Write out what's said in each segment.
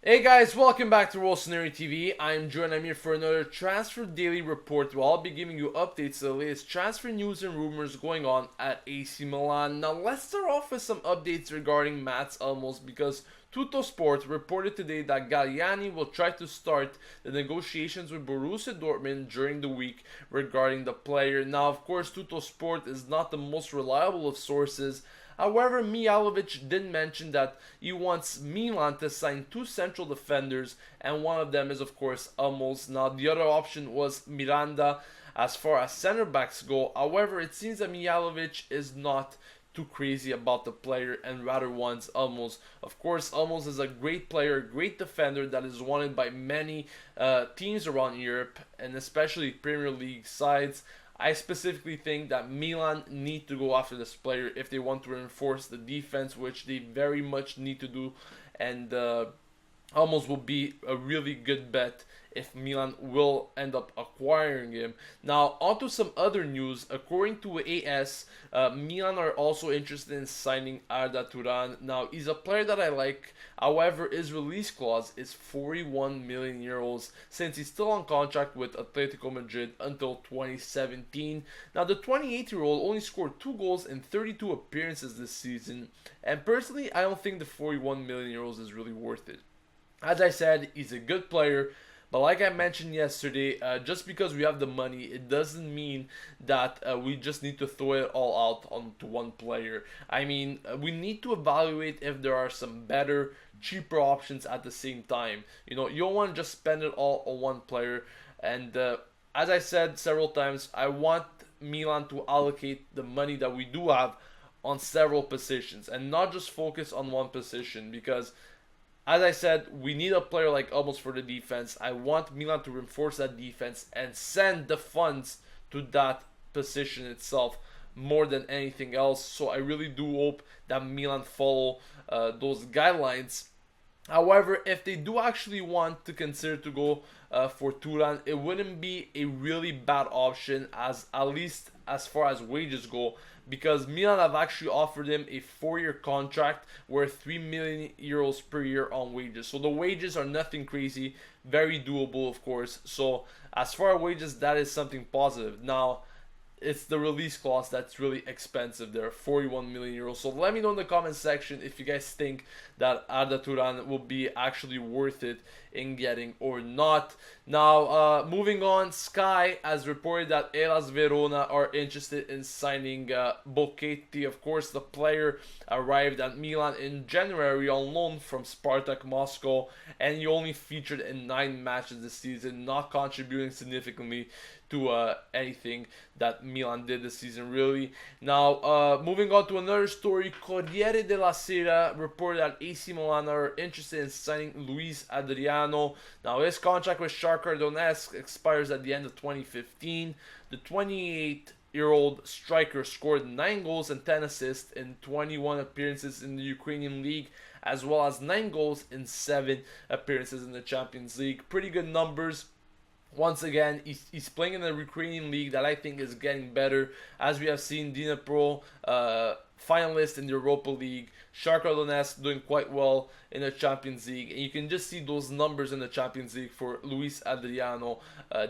Hey guys, welcome back to Rossoneri TV. I'm Turan. I'm here for another transfer daily report where I'll be giving you updates to the latest transfer news and rumors going on at AC Milan. Now let's start off with some updates regarding Mats Hummels because Tuttosport reported today that Galliani will try to start the negotiations with Borussia Dortmund during the week regarding the player. Now of course Tuttosport is not the most reliable of sources. However, Mihajlovic did mention that he wants Milan to sign two central defenders, and one of them is, of course, Hummels. Now, the other option was Miranda as far as center backs go. However, it seems that Mihajlovic is not too crazy about the player and rather wants Hummels. Of course, Hummels is a great player, great defender that is wanted by many teams around Europe and especially Premier League sides. I specifically think that Milan need to go after this player if they want to reinforce the defense, which they very much need to do, and almost will be a really good bet if Milan will end up acquiring him. Now, onto some other news. According to AS, Milan are also interested in signing Arda Turan. Now, he's a player that I like. However, his release clause is 41 million euros since he's still on contract with Atletico Madrid until 2017. Now, the 28-year-old only scored 2 goals in 32 appearances this season, and personally, I don't think the 41 million euros is really worth it. As I said, he's a good player, but like I mentioned yesterday, just because we have the money, it doesn't mean that we just need to throw it all out onto one player. I mean, we need to evaluate if there are some better, cheaper options at the same time. You know, you don't want to just spend it all on one player. And as I said several times, I want Milan to allocate the money that we do have on several positions and not just focus on one position because as I said, we need a player like Hummels for the defense. I want Milan to reinforce that defense and send the funds to that position itself more than anything else. So I really do hope that Milan follow those guidelines. However, if they do actually want to consider to go for Turan, it wouldn't be a really bad option as at least as far as wages go because Milan have actually offered him a 4-year contract worth 3 million euros per year on wages. So the wages are nothing crazy, very doable of course. So as far as wages, that is something positive. Now, it's the release clause that's really expensive there, 41 million euros. So let me know in the comment section if you guys think that Arda Turan will be actually worth it in getting or not. Now, moving on, Sky has reported that Hellas Verona are interested in signing Bocchetti. Of course, the player arrived at Milan in January on loan from Spartak Moscow, and he only featured in 9 matches this season, not contributing significantly to anything that Milan did this season, really. Now, moving on to another story, Corriere della Sera reported that AC Milan are interested in signing Luiz Adriano. Now, his contract with Shakhtar Donetsk expires at the end of 2015. The 28-year-old striker scored 9 goals and 10 assists in 21 appearances in the Ukrainian league, as well as 9 goals in 7 appearances in the Champions League. Pretty good numbers. Once again, he's playing in the Ukrainian league that I think is getting better. As we have seen, Dnipro, finalist in the Europa League. Shakhtar Donetsk doing quite well in the Champions League. And you can just see those numbers in the Champions League for Luiz Adriano.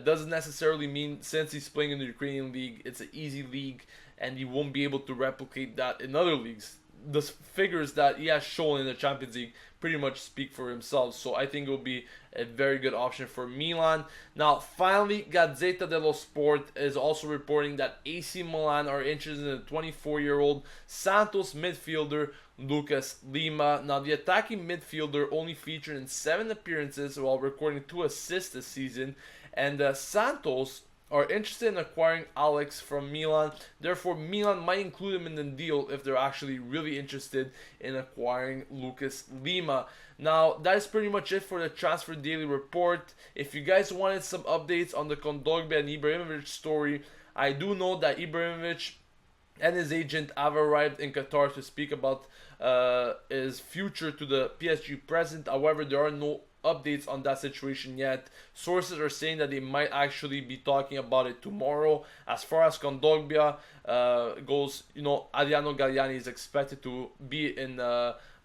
Doesn't necessarily mean since he's playing in the Ukrainian league, it's an easy league and he won't be able to replicate that in other leagues. The figures that he has shown in the Champions League pretty much speak for himself. So I think it will be a very good option for Milan. Now, finally, Gazzetta dello Sport is also reporting that AC Milan are interested in the 24-year-old Santos midfielder Lucas Lima. Now, the attacking midfielder only featured in 7 appearances while recording 2 assists this season. And Santos are interested in acquiring Alex from Milan. Therefore, Milan might include him in the deal if they're actually really interested in acquiring Lucas Lima. Now, that is pretty much it for the Transfer Daily Report. If you guys wanted some updates on the Kondogbia and Ibrahimovic story, I do know that Ibrahimovic and his agent have arrived in Qatar to speak about his future to the PSG president. However, there are no updates on that situation yet. Sources are saying that they might actually be talking about it tomorrow. As far as Kondogbia goes, Adriano Galliani is expected to be in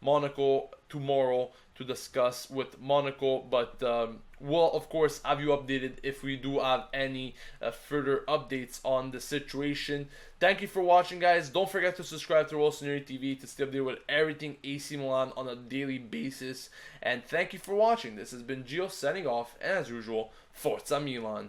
Monaco tomorrow to discuss with Monaco, but we'll of course have you updated if we do have any further updates on the situation. Thank you for watching, guys. Don't forget to subscribe to Rossoneri TV to stay updated with everything AC Milan on a daily basis. And thank you for watching. This has been Gio signing off, and as usual, Forza Milan.